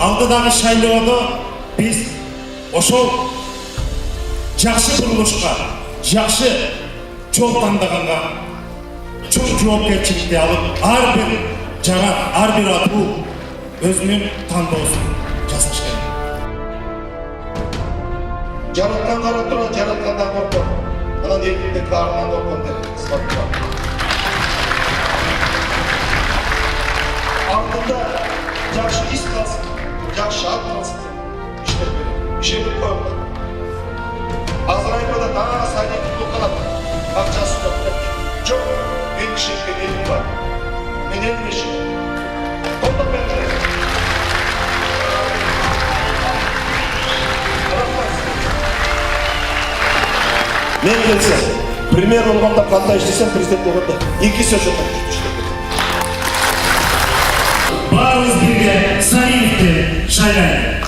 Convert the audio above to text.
алдыдағы шайлоодо биз ошол жакшы курулушка, жакшы жол таңдаганга чоң жоопкерчиликти алып, ар бир жагат, ар бир атуу өзүнүн тандоосун жасаш керек. Жараткан карап тура, жараткандан коркот. Анан элдикте баарынан коркот деп кызмат бар. Алдында жакшы ис калсын, жакшы ат калсын, иштеп берет. Ишенип коет. Азыр айбада дагы сайын кылып калат. Акчасы жок. Жок, мен ишенген элим бар. Мен элим ишенем. Колдоп берет. Мен келсем, премьер болгондо кандай иштесем, президент болгондо эки сөз айтып иштеп берет. Баарыбыз бирге Сариевди шайлайлы.